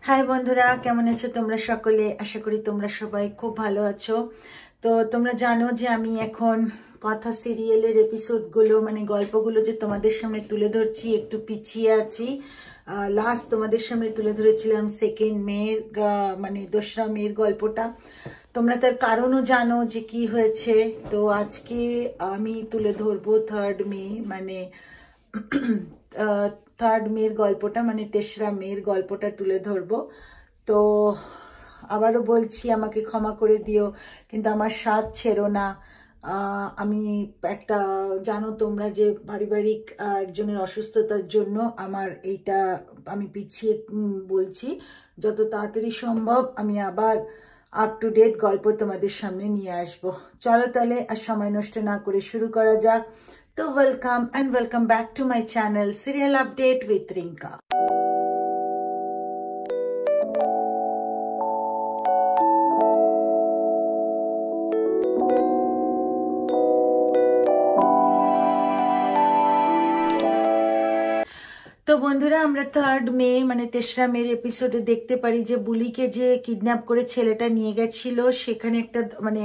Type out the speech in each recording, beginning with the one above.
High বন্ধুরা, কেমন আছো তোমরা সকলে? আশা করি তোমরা সবাই খুব ভালো আছো। তো তোমরা জানো যে আমি এখন কথা সিরিয়ালের এপিসোডগুলো মানে গল্পগুলো যে তোমাদের সামনে তুলে ধরছি একটু পিছিয়ে আছি। লাস্ট তোমাদের সামনে তুলে ধরেছিলাম সেকেন্ড মেয়ের মানে দোসরা মেয়ের গল্পটা। তোমরা তার কারণও জানো যে কি হয়েছে। তো আজকে আমি তুলে ধরবো থার্ড মে মানে থার্ড মেয়ের গল্পটা মানে তেসরা মেয়ের গল্পটা তুলে ধরবো। তো আবারও বলছি, আমাকে ক্ষমা করে দিও, কিন্তু আমার সাথ ছেড়ো না। আমি একটা জানো তোমরা যে পারিবারিক একজনের অসুস্থতার জন্য আমার এইটা আমি পিছিয়ে বলছি। যত তাড়াতাড়ি সম্ভব আমি আবার আপ টু ডেট গল্প তোমাদের সামনে নিয়ে আসবো। চলো তাহলে আর সময় নষ্ট না করে শুরু করা যাক। তো welcome and welcome back to my channel serial update with Rinka. তো বন্ধুরা, আমরা থার্ড মে মানে তেসরা মের এপিসোডে দেখতে পারি যে বুলিকে যে কিডন্যাপ করে ছেলেটা নিয়ে গেছিল সেখানে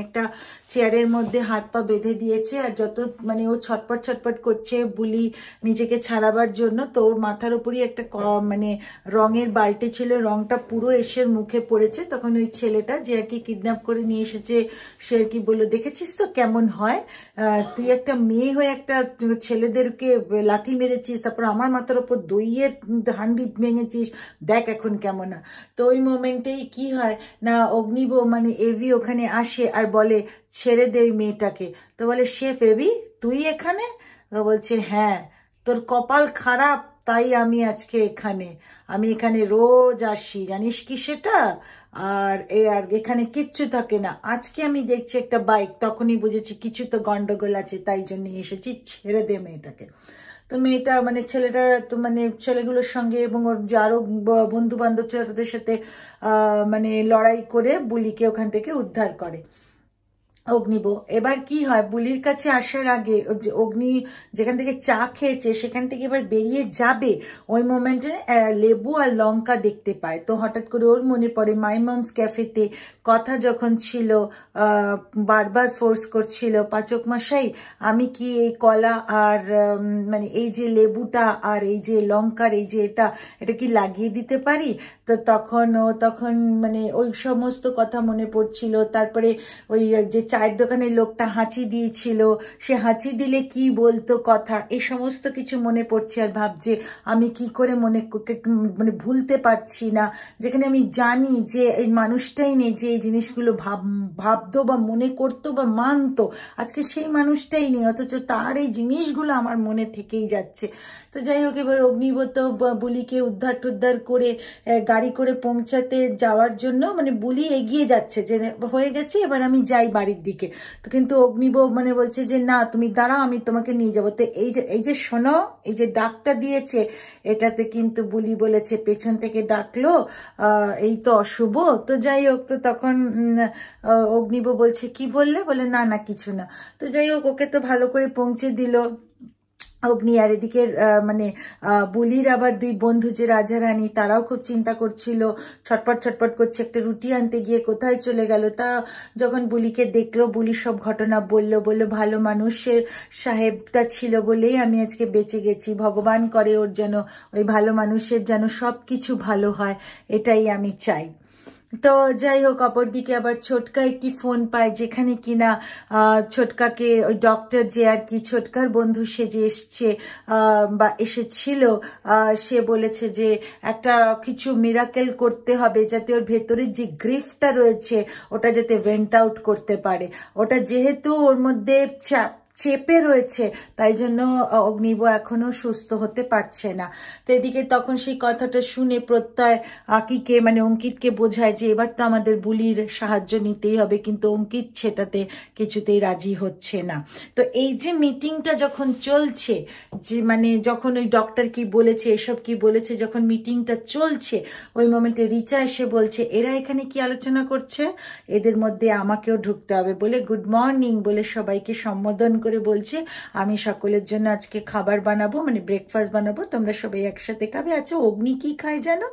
একটা চেয়ারের মধ্যে হাত পা বেঁধে দিয়েছে। আর যত মানে ও ছটপট ছটপট করছে বুলি নিজেকে ছাড়াবার জন্য, তো ওর মাথার উপরই একটা মানে রঙের বালতি ছিল, রংটা পুরো এসে মুখে পড়েছে। তখন ওই ছেলেটা যে আর কি কিডন্যাপ করে নিয়ে এসেছে সে আর কি বললো, দেখেছিস তো কেমন হয়, তুই একটা মেয়ে হয়ে একটা ছেলেদেরকে লাথি মেরেছিস, তারপর আমার মাথার উপর দইয়ের হান্ডি ভেঙেছিস, দেখ এখন কেমন না। তো ওই মোমেন্টেই কি হয় না, অগ্নিব মানে এভি ওখানে আসে আর বলে ছেড়ে দে ওই মেয়েটাকে। তো বলে শেফ এভি তুই এখানে? বলছে হ্যাঁ, তোর কপাল খারাপ তাই আমি আজকে আমি এখানে রোজ আসি, জানিস কি সেটা? আর এখানে কিচ্ছু থাকে না। আজকে আমি দেখছি একটা বাইক, তখনই বুঝেছি কিছু তো গন্ডগোল আছে, তাই জন্য এসেছি, ছেড়ে দে মেয়েটাকে। তো মেয়েটা মানে ছেলেটা তো মানে ছেলেগুলোর সঙ্গে এবং ওর যে আরো বন্ধু বান্ধব ছিল তাদের সাথে মানে লড়াই করে বুলিকে ওখান থেকে উদ্ধার করে অগ্নিব। এবার কি হয়, বুলির কাছে আসার আগে অগ্নি যেখান থেকে চা খেয়েছে সেখান থেকে এবার বেরিয়ে যাবে, ওই মোমেন্টে লেবু আর লঙ্কা দেখতে পায়। তো হঠাৎ করে ওর মনে পড়ে মাই মমস ক্যাফেতে কথা যখন ছিল, বারবার ফোর্স করছিল পাচক মশাই আমি কি এই কলা আর মানে এই যে লেবুটা আর এই যে লঙ্কার এই যে এটা কি লাগিয়ে দিতে পারি? তো তখন মানে ওই সমস্ত কথা মনে পড়ছিল। তারপরে ওই যে চায়ের দোকানের লোকটা হাঁচি দিয়েছিল, সে হাঁচি দিলে কি বলতো কথা, এই সমস্ত কিছু মনে পড়ছে। আর ভাবছে আমি কি করে মানে ভুলতে পারছি না, যেখানে আমি জানি যে এই মানুষটাই নেই যে এই জিনিসগুলো ভাবতো বা মনে করতো বা মানতো, আজকে সেই মানুষটাই নেই, অথচ তার এই জিনিসগুলো আমার মনে থেকেই যাচ্ছে। তো যাই হোক, এবার অগ্নিব্রত বুলিকে উদ্ধার করে গাড়ি করে পৌঁছাতে যাওয়ার জন্য মানে বুলি এগিয়ে যাচ্ছে যে হয়ে গেছে এবার আমি যাই বাড়ির দিকে। তো কিন্তু অগ্নিব মানে বলছে যে না তুমি দাঁড়াও, আমি তোমাকে নিয়ে যাবো। তো এই যে শোনো, এই যে ডাকটা দিয়েছে এটাতে কিন্তু বুলি বলেছে পেছন থেকে ডাকলো, এই তো অশুভ। তো যাই হোক, তো তখন অগ্নিব বলছে কি বললে? বলে না না কিছু না। তো যাই হোক, ওকে তো ভালো করে পৌঁছে দিল অগ্নি। আর এদিকে মানে বুলির আবার দুই বন্ধু যে রাজারানী তারাও খুব চিন্তা করছিল, ছটপট করছে, একটা রুটি আনতে গিয়ে কোথায় চলে গেল। তা যখন বুলিকে দেখলো, বুলি সব ঘটনা বলল ভালো মানুষের সাহেবটা ছিল বলেই আমি আজকে বেঁচে গেছি, ভগবান করে ওর যেন ওই ভালো মানুষের যেন সবকিছু ভালো হয়, এটাই আমি চাই। তো যাই হোক, অপরদিকে আবার ছোটকা একটি ফোন পায় যেখানে কিনা ছোটকাকে ওই ডক্টর যে আর কি ছোটকার বন্ধু সেজে এসছে বা এসেছিল, সে বলেছে যে একটা কিছু মিরাকেল করতে হবে যাতে ওর ভেতরের যে গ্রিফটা রয়েছে ওটা যাতে ভেন্ট আউট করতে পারে। ওটা যেহেতু ওর মধ্যে চেপে রয়েছে তাই জন্য অগ্নিব এখনো সুস্থ হতে পারছে না। তো এদিকে তখন সেই কথাটা শুনে প্রত্যয় আকিকে মানে অঙ্কিতকে বোঝায় যে এবার তো আমাদের বুলির সাহায্য নিতেই হবে, কিন্তু অঙ্কিত সেটাতে কিছুতেই রাজি হচ্ছে না। তো এই যে মিটিংটা যখন চলছে, যে মানে যখন ওই ডক্টর কি বলেছে এসব কি বলেছে, যখন মিটিংটা চলছে ওই মোমেন্টে রিচা এসে বলছে এরা এখানে কি আলোচনা করছে, এদের মধ্যে আমাকেও ঢুকতে হবে বলে গুড মর্নিং বলে সবাইকে সম্বোধন করে বলছে আমি সকলের জন্য আজকে খাবার বানাবো, মানে ব্রেকফাস্ট বানাবো, তোমরা সবাই একসাথে খাবে। আচ্ছা অগ্নি কি খায় জানো?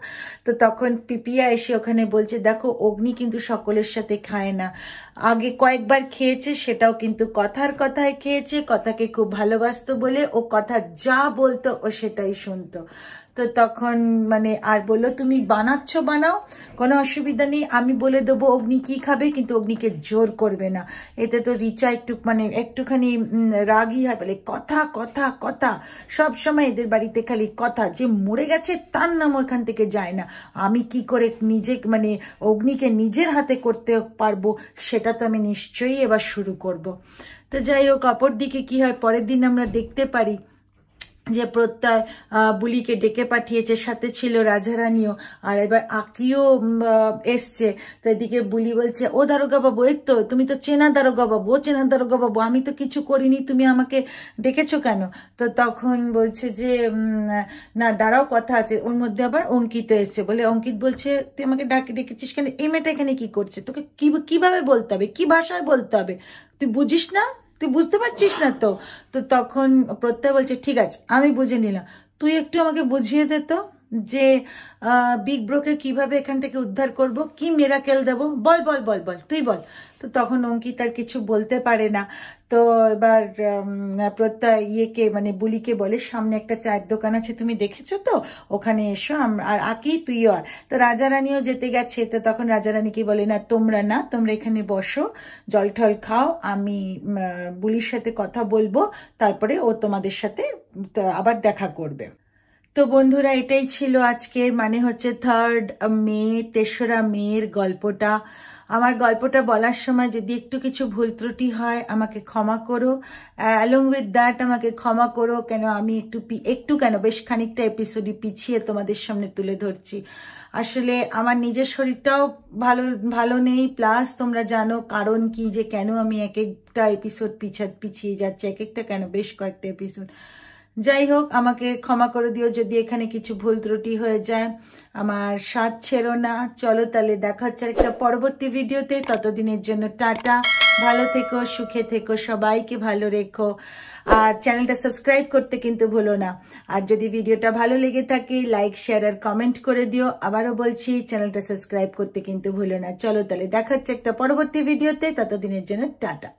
তো তখন পিপিয়া এসে ওখানে বলছে দেখো অগ্নি কিন্তু সকলের সাথে খায় না, আগে কয়েকবার খেয়েছে, সেটাও কিন্তু কথার কথায় খেয়েছে, কথাকে খুব ভালোবাসতো বলে ও কথা যা বলতো ও সেটাই শুনতো। তো তখন মানে আর বললো তুমি বানাচ্ছ বানাও, কোনো অসুবিধা নেই, আমি বলে দেবো অগ্নি কি খাবে, কিন্তু অগ্নিকে জোর করবে না। এতে তো রিচা একটুখানি রাগই হয়, বলে কথা কথা কথা, সব সময় এদের বাড়িতে খালি কথা, যে মরে গেছে তার নামও এখান থেকে যায় না। আমি কি করে নিজে মানে অগ্নিকে নিজের হাতে করতে পারবো সেটা তো আমি নিশ্চয়ই এবার শুরু করব। তো যাই হোক, অপর দিকে কি হয়, পরের দিন আমরা দেখতে পারি যে প্রত্যয় বুলিকে ডেকে পাঠিয়েছে, সাথে ছিল রাজারানীও, আর এবার আকিও এসছে। তো এদিকে বুলি বলছে ও দারোগা বাবু, এই তো তুমি তো চেনা দারোগা বাবু, ও চেনা দারোগা বাবু, আমি তো কিছু করিনি, তুমি আমাকে ডেকেছো কেন? তো তখন বলছে যে না দাঁড়াও কথা আছে। ওর মধ্যে আবার অঙ্কিত এসছে, বলে অঙ্কিত বলছে তুই আমাকে ডেকেছিস কেন, এই মেয়েটা এখানে কি করছে, তোকে কিভাবে বলতে হবে, কি ভাষায় বলতে হবে, তুই বুঝিস না, তুই বুঝতে পারছিস না? তো তো তখন প্রত্যয় বলছে ঠিক আছে আমি বুঝে নিলাম, তুই একটু আমাকে বুঝিয়ে দে তো যে বিগ ব্রোকে কিভাবে এখান থেকে উদ্ধার করব, কি মিরাকেল দেব, বল বল বল বল তুই বল। তো তখন অঙ্কিত আর কিছু বলতে পারে না। তো এবার প্রত্যয় ইয়েকে মানে বুলিকে বলে সামনে একটা চায়ের দোকান আছে, তুমি দেখেছো তো, ওখানে এসো, আর আকি তুইও আর। তো রাজারানীও যেতে গেছে। তো তখন রাজারানীকে বলে না তোমরা এখানে বসো, জল ঠল খাও, আমি বুলির সাথে কথা বলবো, তারপরে ও তোমাদের সাথে আবার দেখা করবে। তো বন্ধুরা এটাই ছিল আজকের মানে হচ্ছে 3rd মে 3রা মের গল্পটা। আমার গল্পটা বলার সময় যদি একটু কিছু ভুল ত্রুটি হয় আমাকে ক্ষমা করো, অ্যালং উইথ দ্যাট আমাকে ক্ষমা করো, কেন আমি একটু কেন বেশ খানিকটা এপিসোডই পিছিয়ে তোমাদের সামনে তুলে ধরছি। আসলে আমার নিজের শরীরটাও ভালো নেই, প্লাস তোমরা জানো কারণ কি, যে কেন আমি এক একটা এপিসোড পিছিয়ে যাচ্ছে, এক একটা কেন বেশ কয়েকটা এপিসোড। যাই হোক আমাকে ক্ষমা করে দিও যদি এখানে কিছু ভুল ত্রুটি হয়ে যায়, আমার সাথ ছেড়ো না। চলো তাহলে দেখা হচ্ছে একটা পরবর্তী ভিডিওতে, ততদিনের জন্য টাটা, ভালো থেকো, সুখে থেকো, সবাইকে ভালো রেখো, আর চ্যানেলটা সাবস্ক্রাইব করতে কিন্তু ভুলো না। আর যদি ভিডিওটা ভালো লেগে থাকে লাইক শেয়ার আর কমেন্ট করে দিও। আবারও বলছি চ্যানেলটা সাবস্ক্রাইব করতে কিন্তু ভুলো না। চলো তাহলে দেখা হচ্ছে একটা পরবর্তী ভিডিওতে, ততদিনের জন্য টাটা।